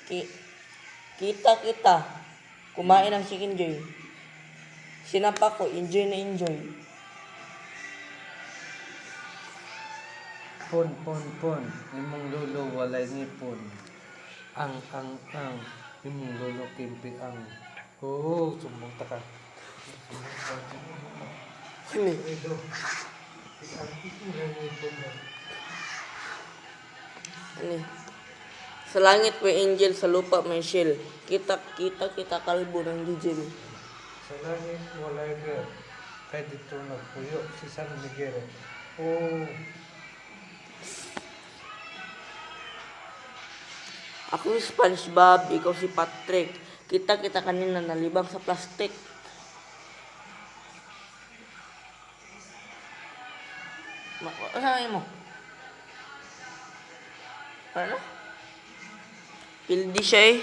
Ki kita. Kumain ng Chicken Joy. Sinapak ko, enjoy na enjoy. Pon. Imong lolo walay ngipon. Ang. Imong lolo kimpi ang. Oh, sumbong taka. Sini. Ani. Sa langit may angel, sa lupa may shell. Kita kalbo ng DJ. Sa langit walay girl. Kay dito nagpuyo si San Miguel. Oh, Ako si SpongeBob, ikaw si Patrick. Kita kanina nalibang sa plastic. Ano mo? Ano? Pildi siya eh.